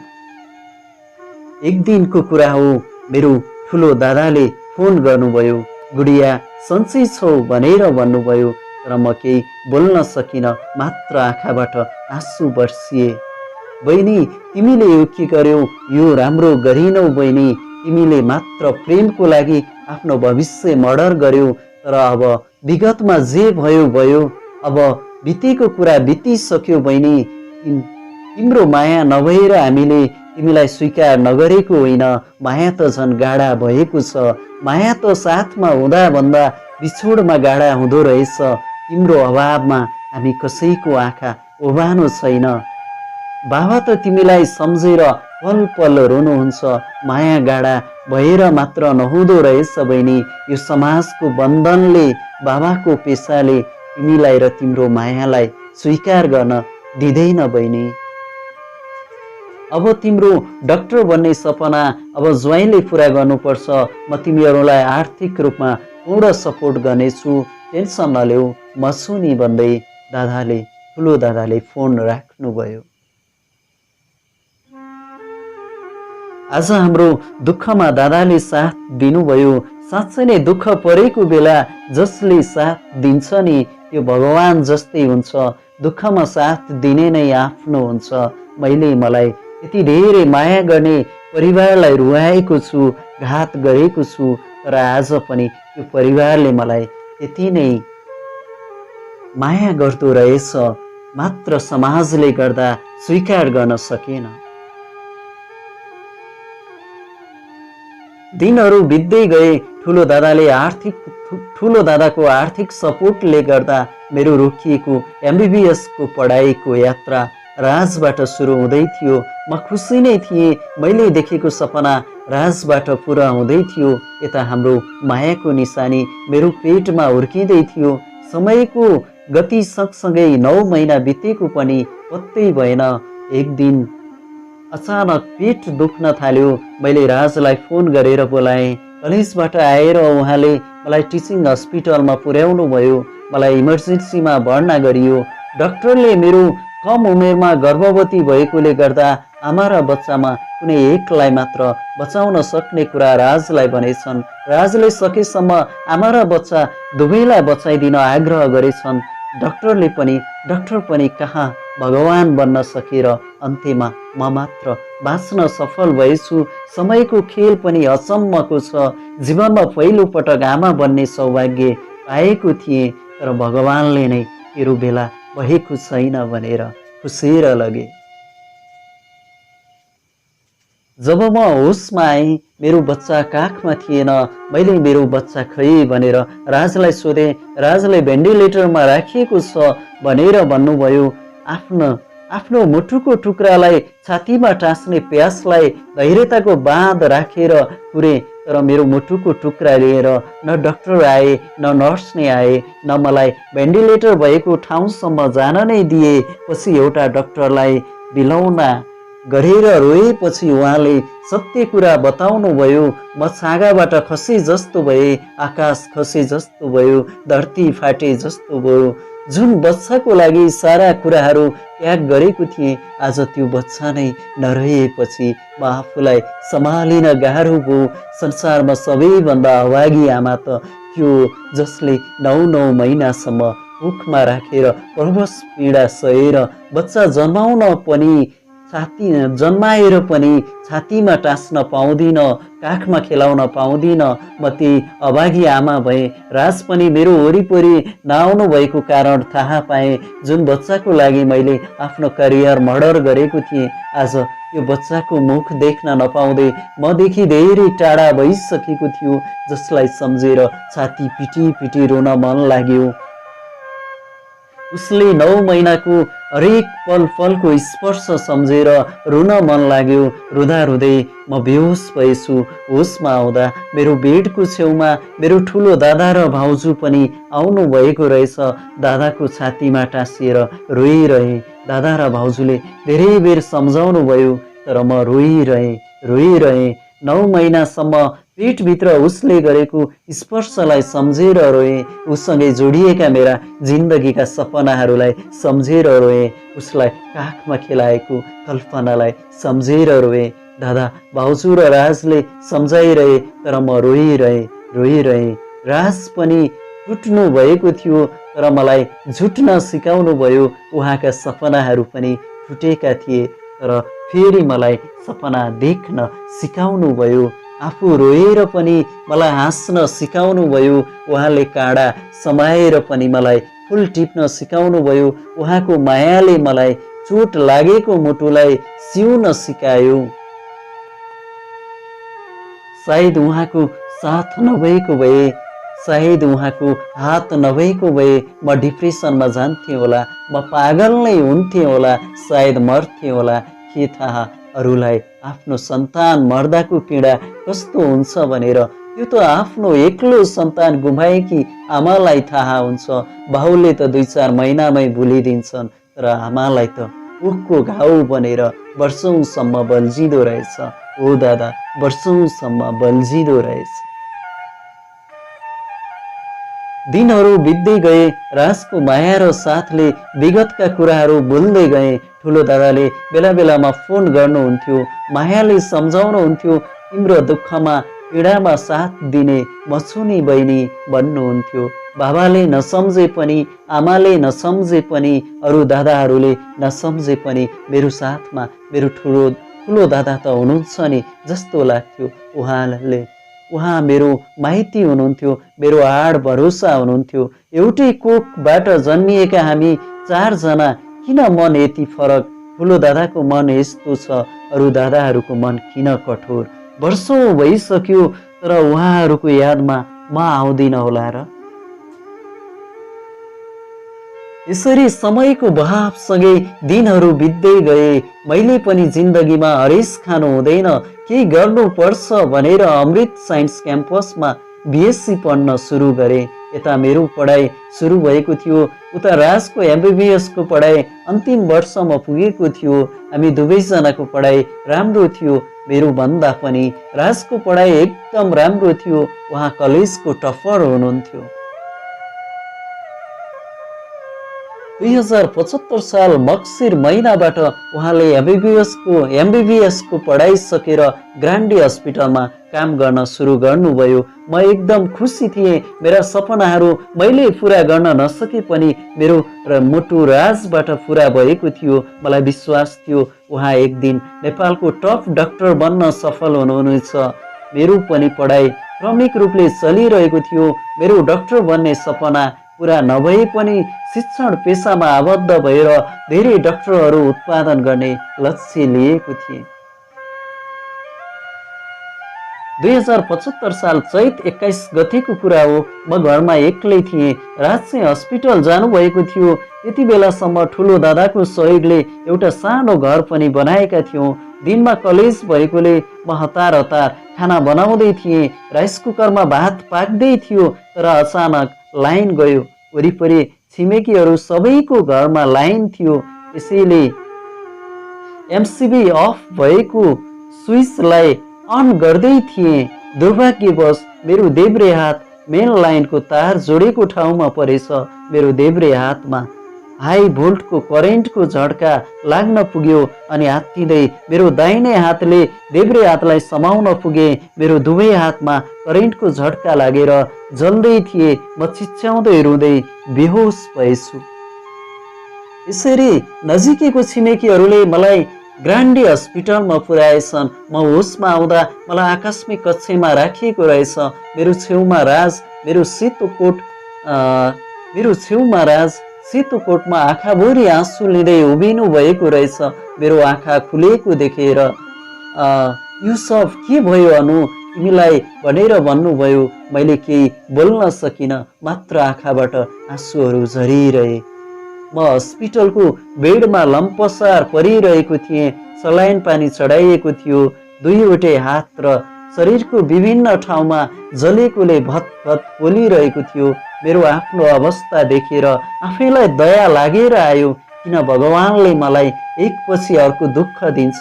एक दिनको कुरा हो, मेरो ठुलो दादाले फोन गर्नुभयो। गुडिया सन्चै छौ भनेर भन्नुभयो। तर म केही बोल्न सकिनँ, मात्र आँखाबाट आँसु बर्सिए। बहिनी, तिमीले यो के गर्यौ? यो राम्रो गरिनौ बहिनी। तिमीले मात्र प्रेमको लागि आफ्नो भविष्य मर्डर गर्यौ। तर अब विगतमा जे भयो भयो। अब बितेको कुरा बितिसक्यो बहिनी। तिम्रो माया नभएर हामीले तिमीलाई स्वीकार नगरेको होइन। माया त झन् गाढा भएको छ। माया त साथमा हुँदा भन्दा बिछोडमा गाढा हुँदो रहेछ। तिम्रो अभावमा हामी कसैको आँखा ओभानो छैन। बाबा त तिमीलाई सम्झेर पल पल रोनुहुन्छ। माया गाढा भएर मात्र नहुँदो रहेछ बहिनी। यो समाजको बन्धनले, बाबाको पेसाले तिमीलाई र तिम्रो मायालाई स्वीकार गर्न दिँदैन बहिनी। अब तिम्रो डाक्टर बन्ने सपना अब ज्वाइँले पुरा गर्नुपर्छ। म तिमीहरूलाई आर्थिक रूपमा पूर्ण सपोर्ट गर्नेछु, टेन्सन नलेऊ, म छु नि भन्दै ठुलो दादाले फोन राख्नुभयो। आज हाम्रो दुःखमा दादाले साथ दिनुभयो। साँच्चै नै दुःख परेको बेला जसले साथ दिन्छ नि त्यो भगवान जस्तै हुन्छ। दुःखमा साथ दिने नै आफ्नो हुन्छ। मलाई यति धेरै माया गर्ने परिवारलाई रुवाएको छु, घात गरेको छु। तर आज पनि त्यो परिवारले मलाई त्यति नै माया गर्दो रहेछ। मात्र समाजले गर्दा स्वीकार गर्न सकेन। दिनहरू बित्दै गए। ठुलो दादाको आर्थिक सपोर्टले गर्दा मेरो रोकिएको MBBS को पढाइको यात्रा राजबाट सुरु हुँदै थियो। म खुसी नै थिएँ। मैले देखेको सपना राजबाट पुरा हुँदै थियो। यता हाम्रो मायाको निशानी मेरो पेटमा हुर्किँदै थियो। समयको गति सँगसँगै 9 महिना बितेको पनि पत्तै भएन। एक दिन अचानक पेट दुख्न थाल्यो। मैले राजलाई फोन गरेर बोलाएँ। कलेजबाट आएर उहाँले मलाई टिचिङ हस्पिटलमा पुर्याउनु भयो। मलाई इमर्जेन्सीमा भर्ना गरियो। डाक्टरले मेरो कम उमेरमा गर्भवती भएकोले गर्दा आमा र बच्चामा कुनै एकलाई मात्र बचाउन सक्ने कुरा राजलाई भनेछन्। राजले सकेसम्म आमा र बच्चा दुवैलाई बचाइदिन आग्रह गरेछन्। डाक्टर पनि कहाँ भगवान बन्न सकेर अन्त्यमा म मात्र बाँच्न सफल भएछु। समयको खेल पनि अचम्मको छ। जीवनमा पहिलो पटक आमा बन्ने सौभाग्य पाएको थिएँ, तर भगवानले नै तेरो बेला भएको छैन भनेर खुसेर लगे। जब म होसमा आएँ, मेरो बच्चा काखमा थिएन। मैले मेरो बच्चा खै भनेर राजलाई सोधेँ। राजले भेन्टिलेटरमा राखिएको छ भनेर भन्नुभयो। आफ्नो मुटुको टुक्रालाई छातीमा टाँस्ने प्यासलाई धैर्यताको बाँध राखेर पुरे, तर मेरो मुटुको टुक्रा लिएर न डाक्टर आए, न नर्स नै आए, न मलाई भेन्टिलेटर भएको ठाउँसम्म जान नै दिए। पछि एउटा डाक्टरलाई बिलौना गरेर रोएपछि उहाँले सत्य कुरा बताउनु भयो। म छाँगाबाट खसे जस्तो भए, आकाश खसे जस्तो भयो, धरती फाटे जस्तो भयो। जुन बच्चाको लागि सारा कुराहरू त्याग गरेको थिएँ, आज त्यो बच्चा नै नरहेपछि म आफूलाई सम्हालिन गाह्रो भयो। संसारमा सबैभन्दा अभागी आमा त त्यो जसले 9 महिनासम्म मुखमा राखेर प्रवश पीडा सहेर बच्चा जन्माएर पनि छातीमा टाँस्न पाउँदिन, काखमा खेलाउन पाउँदिन। म त्यही अभागी आमा भएँ। राज पनि मेरो वरिपरि नआउनु भएको कारण थाहा पाएँ। जुन बच्चाको लागि मैले आफ्नो करियर मर्डर गरेको थिएँ, आज त्यो बच्चाको मुख देख्न नपाउँदै मदेखि धेरै टाढा भइसकेको थियो, जसलाई सम्झेर छाती पिटी पिटी रोन मन लाग्यो। उसले 9 महिनाको हरेक पल पलको स्पर्श सम्झेर रुन मन लाग्यो। रुँदा रुँदै म बेहोस भएछु। होसमा आउँदा मेरो बेडको छेउमा मेरो ठुलो दादा र भाउजू पनि आउनु भएको रहेछ। दादाको छातीमा टाँसिएर रोइरहेँ। दादा र भाउजूले धेरै बेर सम्झाउनु भयो, तर म रोइरहेँ। 9 महिनासम्म पेटभित्र उसले गरेको स्पर्शलाई सम्झेर रोएँ। उसँगै जोडिएका मेरा जिन्दगीका सपनाहरूलाई सम्झेर रोएँ। उसलाई काखमा खेलाएको कल्पनालाई सम्झेर रोएँ। दादा भाउजू र राजले सम्झाइरहे, तर म रोइरहेँ। राज पनि टुट्नु भएको थियो, तर मलाई झुट्न सिकाउनु भयो। उहाँका सपनाहरू पनि टुटेका थिए, तर फेरि मलाई सपना देख्न सिकाउनु भयो। आफू रोएर पनि मलाई हाँस्न सिकाउनु भयो। उहाँले काँडा समाएर पनि मलाई फुल टिप्न सिकाउनु भयो। उहाँको मायाले मलाई चोट लागेको मुटुलाई सिउन सिकायो। सायद उहाँको साथ नभएको भए, सायद उहाँको हात नभएको भए म डिप्रेसनमा जान्थेँ होला, म पागल नै हुन्थेँ होला, सायद मर्थेँ होला। के थाहा अरूलाई आफ्नो सन्तान मर्दाको पीडा कस्तो हुन्छ भनेर। त्यो त आफ्नो एक्लो सन्तान गुमाएकी आमालाई थाहा हुन्छ। बाउले त 2-4 महिनामै भुलिदिन्छन्, तर आमालाई त उखको घाउ बनेर वर्षौंसम्म बल्झिँदो रहेछ। ओ दादा, वर्षौंसम्म बल्झिँदो रहेछ। दिनहरू बित्दै गए। राजको माया र साथले विगतका कुराहरू भुल्दै गए। ठुलो दादाले बेला बेलामा फोन गर्नुहुन्थ्यो, मायाले सम्झाउनुहुन्थ्यो, तिम्रो दुःखमा पीडामा साथ दिने मछुनी बहिनी भन्नुहुन्थ्यो। बाबाले नसम्झे पनि, आमाले नसम्झे पनि, अरू दादाहरूले नसम्झे पनि मेरो साथमा मेरो ठुलो दादा त हुनुहुन्छ नि जस्तो लाग्थ्यो। उहाँ मेरो माइती हुनुहुन्थ्यो, मेरो आड भरोसा हुनुहुन्थ्यो। एउटै कोखबाट जन्मिएका हामी 4 जना, किन मन यति फरक? ठुलो दादाको मन यस्तो छ, अरू दादाहरूको मन किन कठोर? वर्षौं भइसक्यो, तर उहाँहरूको यादमा म आउँदिन होला र? यसरी समयको बहावसँगै दिनहरू बित्दै गए। मैले पनि जिन्दगीमा हरेस खानु हुँदैन, केही गर्नुपर्छ भनेर अमृत साइन्स क्याम्पसमा बिएससी पढ्न सुरु गरेँ। यता मेरो पढाइ सुरु भएको थियो, उता राजको एमबिबिएसको पढाइ अन्तिम वर्षमा पुगेको थियो। हामी दुवैजनाको पढाइ राम्रो थियो। मेरो भन्दा पनि राजको पढाइ एकदम राम्रो थियो। उहाँ कलेजको टपर हुनुहुन्थ्यो। 2075 साल मक्सिर महिनाबाट उहाँले एमबिबिएसको पढाइ सकेर ग्रान्डी हस्पिटलमा काम गर्न सुरु गर्नुभयो। म एकदम खुसी थिएँ। मेरा सपनाहरू मैले पुरा गर्न नसके पनि मेरो मुटु राजबाट पुरा भएको थियो। मलाई विश्वास थियो उहाँ एक दिन नेपालको टप डाक्टर बन्न सफल हुनुहुनेछ। मेरो पनि पढाइ क्रमिक रूपले चलिरहेको थियो। मेरो डाक्टर बन्ने सपना पुरा नभए पनि शिक्षण पेसामा आबद्ध भएर धेरै डाक्टरहरू उत्पादन गर्ने लक्ष्य लिएको थिएँ। 2075 साल चैत 21 गतेको कुरा हो। म घरमा एक्लै थिएँ। राज चाहिँ हस्पिटल जानुभएको थियो। यति बेलासम्म ठुलो दादाको सहयोगले एउटा सानो घर पनि बनाएका थियौँ। दिनमा कलेज भएकोले म हतार खाना बनाउँदै थिएँ। राइस कुकरमा भात पाक्दै थियो, तर अचानक लाइन गयो। वरिपरि छिमेकीहरू सबैको घरमा लाइन थियो। त्यसैले एमसिबी अफ भएको स्विचलाई अन गर्दै थिएँ। दुर्भाग्यवश मेरो देब्रे हात मेन लाइनको तार जोडेको ठाउँमा परेछ। मेरो देब्रे हातमा हाई भोल्टको करेन्टको झड्का लाग्न पुग्यो अनि आत्तिँदै मेरो दाहिने हातले देब्रे हातलाई समाउन पुगे। मेरो दुवै हातमा करेन्टको झड्का लागेर जल्दै थिए। म चिच्याउँदै रुँदै बेहोस भएछु। यसरी नजिकैको छिमेकीहरूले मलाई ग्रान्डी हस्पिटलमा पुर्याएछन्। म होसमा आउँदा मलाई आकस्मिक कक्षमा राखिएको रहेछ। मेरो छेउमा राज सेतो कोटमा आँखाभरि आँसु लिँदै उभिनु भएको रहेछ। मेरो आँखा खुलेको देखेर यो सब के भयो अनु तिमीलाई भनेर भन्नुभयो। मैले केही बोल्न सकिनँ, मात्र आँखाबाट आँसुहरू झरिरहे। म हस्पिटलको बेडमा लम्पसार परिरहेको थिएँ। सलाइन पानी चढाइएको थियो। दुईवटै हात र शरीरको विभिन्न ठाउँमा जलेकोले भतभत पोलिरहेको थियो। मेरो आफ्नो अवस्था देखेर आफैलाई दया लागेर आयो। किन भगवानले मलाई एकपछि अर्को दुःख दिन्छ?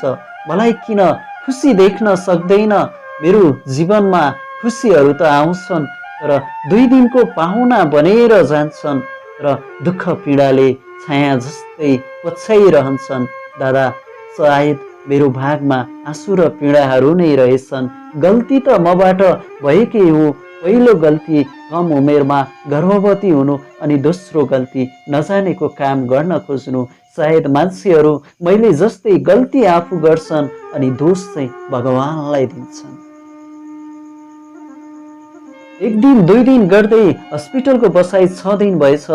मलाई किन खुसी देख्न सक्दैन? मेरो जीवनमा खुसीहरू त आउँछन्, तर 2 दिनको पाहुना बनेर जान्छन् र दुःख पीडाले छाया जस्तै पछ्याइरहन्छन्। दादा, सायद मेरो भागमा आँसु र पीडाहरू नै रहेछन्। गल्ती त मबाट भएकै हो। पहिलो गल्ती कम उमेरमा गर्भवती हुनु, अनि दोस्रो गल्ती नजानेको काम गर्न खोज्नु। सायद मान्छेहरू मैले जस्तै गल्ती आफू गर्छन् अनि दोष चाहिँ भगवानलाई दिन्छन्। 1 दिन 2 दिन गर्दै हस्पिटलको बसाइ 6 दिन भएछ।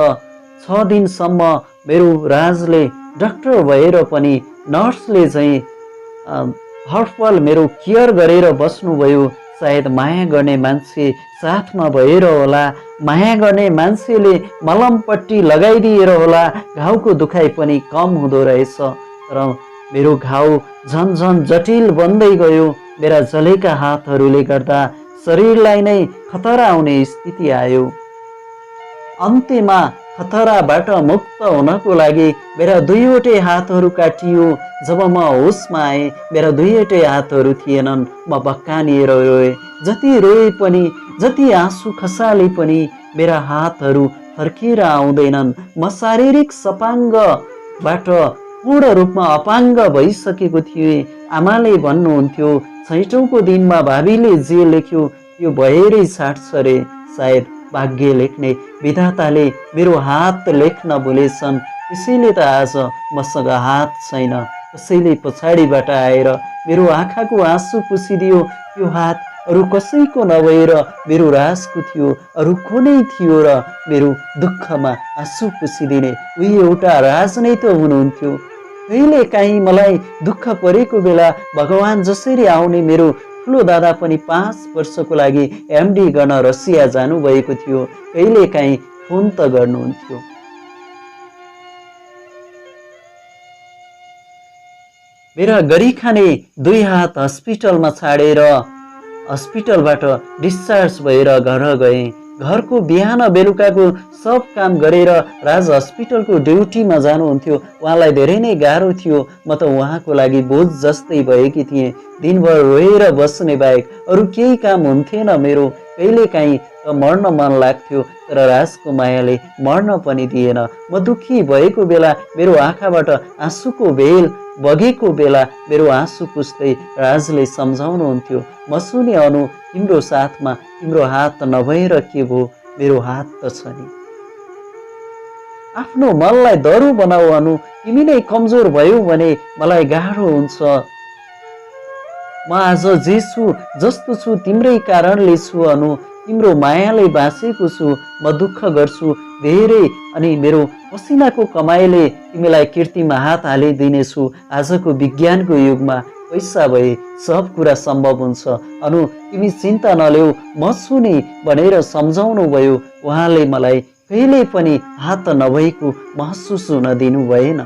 6 दिनसम्म मेरो राजले डाक्टर भएर पनि नर्सले चाहिँ हरपल मेरो केयर गरेर बस्नुभयो। सायद माया गर्ने मान्छे साथमा भएर होला। माया गर्ने मान्छेले मलमपट्टी लगाइदिएर होला। घाउको दुखाइ पनि कम हुँदो रहेछ। तर मेरो घाउ झन जटिल बन्दै गयो। मेरा जलेका हातहरूले गर्दा शरीरलाई नै खतरा आउने स्थिति आयो। अन्त्यमा खतराबाट मुक्त हुनको लागि मेरा दुईवटै हातहरू काटियो। जब म होसमा आएँ, मेरा दुईवटै हातहरू थिएनन्। म भक्कानिएर रोएँ। जति रोए पनि, जति आँसु खसाले पनि मेरा हातहरू फर्केर आउँदैनन्। म शारीरिक सपाङ्गबाट पूर्ण रूपमा अपाङ्ग भइसकेको थिएँ। आमाले भन्नुहुन्थ्यो, 6औं दिनमा भाबीले जे लेख्यो त्यो भएरै छाड्छ रे। सायद भाग्य लेख्ने विधाताले मेरो हात लेख्न भुलेछन्। त्यसैले त आज मसँग हात छैन। कसैले पछाडिबाट आएर मेरो आँखाको आँसु पुछिदियो। त्यो हात अरू कसैको नभएर मेरो राजको थियो। अरू को नै थियो र मेरो दुःखमा आँसु पुछिदिने? उही एउटा राज नै त हुनुहुन्थ्यो। कहिले काहीँ मलाई दुःख परेको बेला भगवान जसरी आउने, मेरो ठुलो दादा पनि 5 वर्षको लागि एमडी गर्न रसिया जानुभएको थियो। कहिले काहीँ फोन त गर्नुहुन्थ्यो। मेरा गरिखाने 2 हात हस्पिटलमा छाडेर हस्पिटलबाट डिस्चार्ज भएर घर गएँ। घरको बिहान बेलुकाको सब काम गरेर राज हस्पिटलको ड्युटीमा जानुहुन्थ्यो। उहाँलाई धेरै नै गाह्रो थियो। म त उहाँको लागि बोझ जस्तै भएकी थिएँ। दिनभर रोएर बस्ने बाहेक अरू केही काम हुन्थेन मेरो। कहिलेकाहीँ त मर्न मन लाग्थ्यो, तर राजको मायाले मर्न पनि दिएन। म दुःखी भएको बेला मेरो आँखाबाट आँसुको भेल बगेको बेला मेरो आँसु पुस्दै राजले सम्झाउनुहुन्थ्यो, म सुने अनु, तिम्रो साथमा तिम्रो हात नभएर के भयो, मेरो हात त छ नि। आफ्नो मनलाई दह्रो बनाऊ अनु, तिमी नै कमजोर भयौ भने मलाई गाह्रो हुन्छ। म आज जे छु जस्तो छु तिम्रै कारणले छु अनु, तिम्रो मायाले बाँचेको छु। म दुःख गर्छु धेरै अनि मेरो पसिनाको कमाइले तिमीलाई कीर्तिमा हात हालिदिनेछु। आजको विज्ञानको युगमा पैसा भए सब कुरा सम्भव हुन्छ। अनु, तिमी चिन्ता नलेऊ, म छु नि भनेर सम्झाउनु भयो। उहाँले मलाई कहिले पनि हात नभएको महसुस हुन दिनु भएन।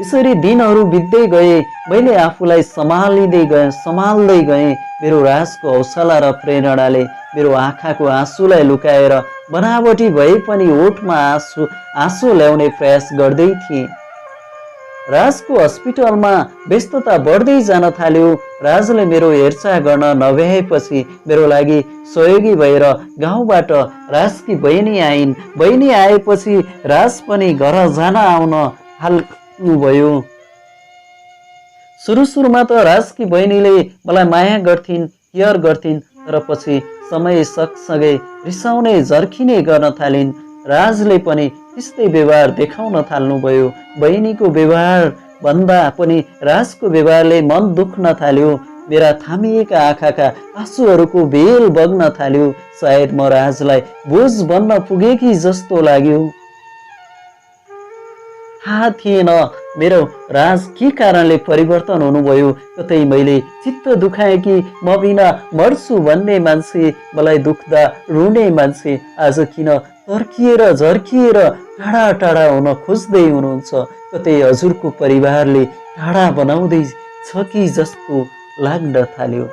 यसरी दिनहरू बित्दै गए। मैले आफूलाई सम्हाल्दै गएँ। मेरो राजको हौसला र प्रेरणाले मेरो आँखाको आँसुलाई लुकाएर बनावटी भए पनि ओठमा आँसु ल्याउने प्रयास गर्दै थिएँ। राजको हस्पिटलमा व्यस्तता बढ्दै जान थाल्यो। राजले मेरो हेरचाह गर्न नभ्याएपछि मेरो लागि सहयोगी भएर गाउँबाट राजकी बहिनी आइन्। बहिनी आएपछि राज पनि घर जान आउन थाल्नुभयो। सुरुमा त राजकी बहिनीले मलाई माया गर्थिन्, केयर गर्थिन्, तर पछि समय सँगसँगै रिसाउने झर्किने गर्न थालिन्। राजले पनि त्यस्तै व्यवहार देखाउन थाल्नुभयो। बहिनीको व्यवहार भन्दा पनि राजको व्यवहारले मन दुख्न थाल्यो। मेरा थामिएका आँखाका आँसुहरूको भेल बग्न थाल्यो। सायद म राजलाई बोझ बन्न पुगेकी जस्तो लाग्यो। थाहा थिएन मेरो राज के कारणले परिवर्तन हुनुभयो। कतै मैले चित्त दुखाएँ कि म बिना मर्छु भन्ने मान्छे, मलाई दुख्दा रुने मान्छे आज किन तर्किएर झर्किएर टाढा टाढा हुन खोज्दै हुनुहुन्छ। कतै हजुरको परिवारले टाढा बनाउँदै छ कि जस्तो लाग्न थाल्यो।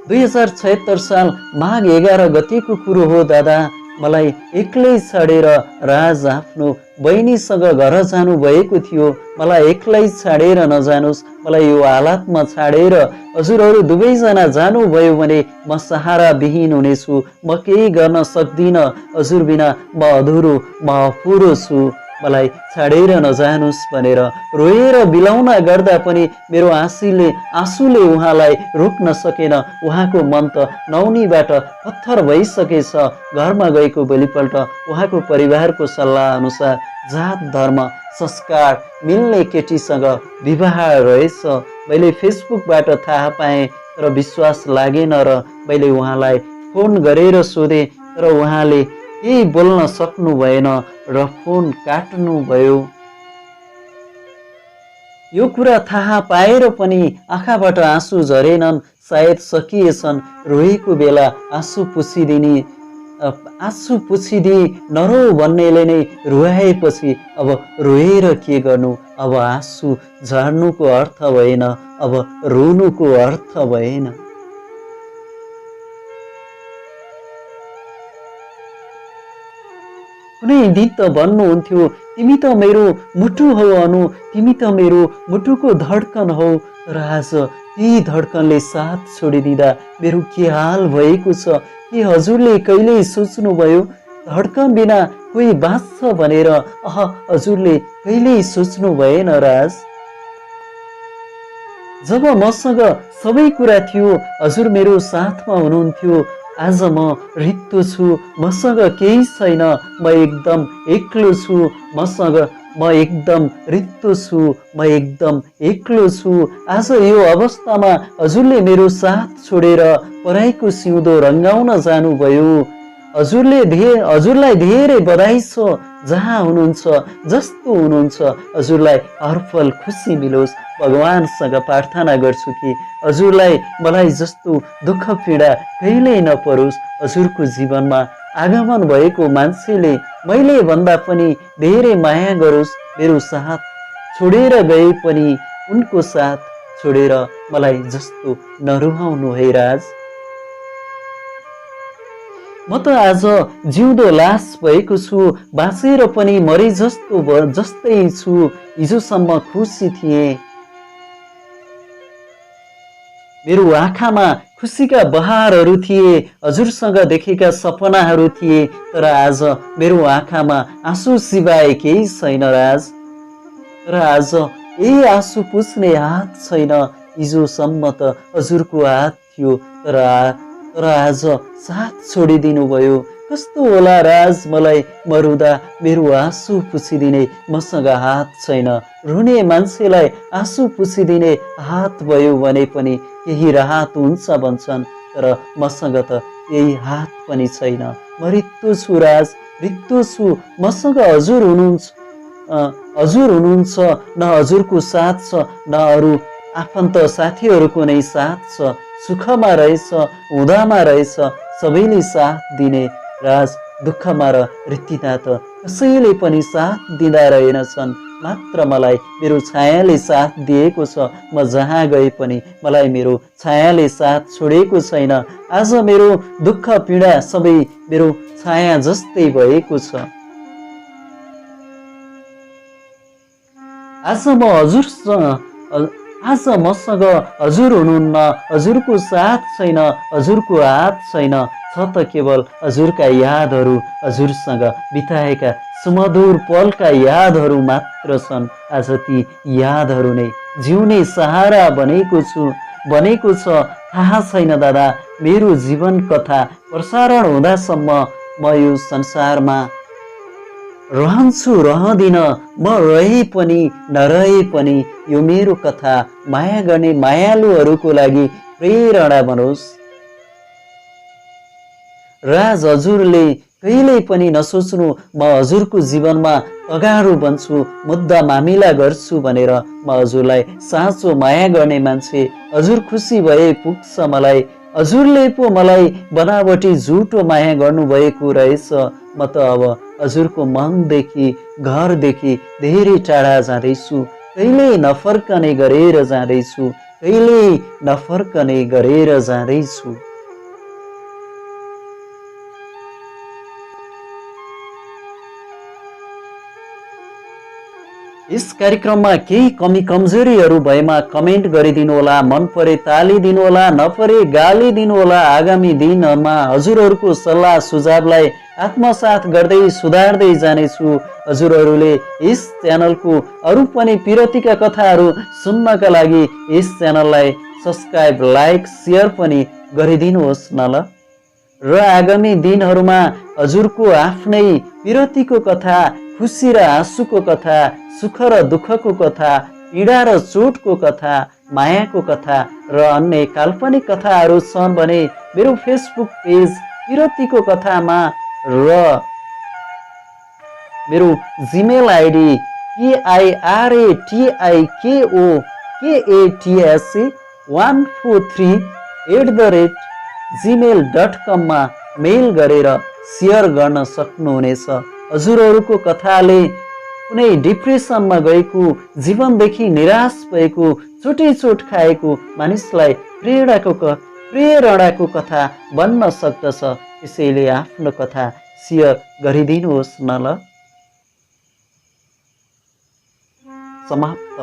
2076 साल माघ 11 गतेको कुरो हो दादा। मलाई एक्लै छाडेर राज आफ्नो बहिनीसँग घर जानु भएको थियो। मलाई एक्लै छाडेर नजानुस्, मलाई यो हालतमा छाडेर हजुरहरू दुवैजना जानुभयो भने म सहारा विहीन हुनेछु। म केही गर्न सक्दिनँ। हजुर बिना म अधुरो, म अपुरो छु। मलाई छाडेर नजानुस् भनेर रोएर बिलाउन गर्दा पनि मेरो आँसुले उहाँलाई रोक्न सकेन। उहाँको मन त नौनीबाट पत्थर भइसकेछ। घरमा गएको भोलिपल्ट उहाँको परिवारको सल्लाह अनुसार जात धर्म संस्कार मिल्ने केटीसँग विवाह रहेछ। मैले फेसबुकबाट थाहा पाएँ, तर विश्वास लागेन र मैले उहाँलाई फोन गरेर सोधेँ, तर उहाँले केही बोल्न सक्नु भएन र फोन काट्नुभयो। यो कुरा थाहा पाएर पनि आँखाबाट आँसु झरेनन्। सायद सकिएछन्। रोएको बेला आँसु पुछिदिई नरो भन्नेले नै रुवाएपछि अब रोएर के गर्नु। अब आँसु झर्नुको अर्थ भएन, अब रुनुको अर्थ भएन। कुनै दिन त भन्नुहुन्थ्यो, तिमी त मेरो मुटु हौ अनु, तिमी त मेरो मुटुको धड्कन हौ। तर आज ती धड्कनले साथ छोडिदिँदा मेरो के हाल भएको छ। के हजुरले कहिल्यै सोच्नुभयो धड्कन बिना कोही बाँच्छ भनेर? हजुरले कहिल्यै सोच्नु भएन राज। जब मसँग सबै कुरा थियो हजुर मेरो साथमा हुनुहुन्थ्यो। आज म रित्तो छु, मसँग केही छैन, म एकदम एक्लो छु। म एकदम रित्तो छु, म एकदम एक्लो छु। आज यो अवस्थामा हजुरले मेरो साथ छोडेर पराईको सिउँदो रङ्गाउन जानुभयो। हजुरलाई धेरै बधाई छ। जहाँ हुनुहुन्छ, जस्तो हुनुहुन्छ, हजुरलाई हरपल खुसी मिलोस्। भगवानसँग प्रार्थना गर्छु कि हजुरलाई मलाई जस्तो दुःख पीडा कहिल्यै नपरोस्। हजुरको जीवनमा आगमन भएको मान्छेले मैले भन्दा पनि धेरै माया गरोस्। मेरो साथ छोडेर गए पनि उनको साथ छोडेर मलाई जस्तो नरुहाउनु है राज। म त आज जिउँदो लास भएको छु, बाँचेर पनि मरे जस्तै छु। हिजोसम्म खुसी थिएँ, मेरो आँखामा खुसीका बहारहरू थिए, हजुरसँग देखेका सपनाहरू थिए, तर आज मेरो आँखामा आँसु सिवाय केही छैन राज। तर आज यही आँसु पुछ्ने हात छैन, हिजोसम्म त हजुरको हात थियो, तर आज साथ छोडिदिनु भयो। कस्तो होला राज, मलाई मरुँदा मेरो आँसु पुछिदिने मसँग हात छैन। रुने मान्छेलाई आँसु पुछिदिने हात भयो भने पनि केही राहत हुन्छ भन्छन्, तर मसँग त यही हात पनि छैन। म रित्तो छु राज, रित्तो छु। मसँग हजुर हुनुहुन्छ, न हजुरको साथ छ, न अरू आफन्त साथीहरूको नै साथ छ। सुखमा रहेछ, हुँदामा रहेछ, सबैले साथ दिने राज। दुःखमा र रित्तिदा त कसैले पनि साथ दिँदा रहेनछन्, मात्र मलाई मेरो छायाले साथ दिएको छ। म जहाँ गए पनि मलाई मेरो छायाले साथ छोडेको छैन। आज मेरो दुःख पीडा सबै मेरो छाया जस्तै भएको छ। आज मसँग हजुर हुनुहुन्न, हजुरको साथ छैन, हजुरको हात छैन, छ त केवल हजुरका यादहरू, हजुरसँग बिताएका सुमधुर पलका यादहरू मात्र छन्। आज ती यादहरू नै जिउने सहारा बनेको छ। थाहा छैन दादा, मेरो जीवन कथा प्रसारण हुँदासम्म म यो संसारमा रहन्छु रहँदिन, म रहे पनि नरहे पनि यो मेरो कथा माया गर्ने मायालुहरूको लागि प्रेरणा बनोस्। राज, हजुरले कहिल्यै पनि नसोच्नु म हजुरको जीवनमा तगारो बन्छु, मुद्दा मामिला गर्छु भनेर। म हजुरलाई साँचो माया गर्ने मान्छे, हजुर खुसी भए पुग्छ मलाई। हजुरले पो मलाई बनावटी झुटो माया गर्नुभएको रहेछ। म त अब हजुरको मनदेखि, घरदेखि धेरै टाढा जाँदैछु, कहिल्यै नफर्कने गरेर जाँदैछु, कहिल्यै नफर्कने गरेर जाँदैछु। यस कार्यक्रममा केही कमी कमजोरीहरू भएमा कमेन्ट गरिदिनुहोला, मन परे ताली दिनुहोला, नपरे गाली दिनुहोला। आगामी दिनमा हजुरहरूको सल्लाह सुझावलाई आत्मसात गर्दै सुधार्दै जानेछु। हजुरहरूले यस च्यानलको अरू पनि पिरतीका कथाहरू सुन्नका लागि यस च्यानललाई सब्स्क्राइब, लाइक, सेयर पनि गरिदिनुहोस् न ल। र आगामी दिनहरूमा हजुरको आफ्नै पिरतीको कथा, खुसी र आँसुको कथा, सुख र दुःखको कथा, पीडा र चोटको कथा, मायाको कथा र अन्य काल्पनिक कथाहरू छन् भने मेरो फेसबुक पेज पिरतीको कथामा र मेरो जिमेल आइडी KIRATIKOKATC143@gmail.com मा मेल गरेर सेयर गर्न सक्नुहुनेछ। हजुरहरूको कथाले कुनै डिप्रेसनमा गएको, जीवनदेखि निराश भएको, चोट खाएको मानिसलाई प्रेरणाको कथा बन्न सक्दछ। त्यसैले आफ्नो कथा सेयर गरिदिनुहोस् न ल। समाप्त।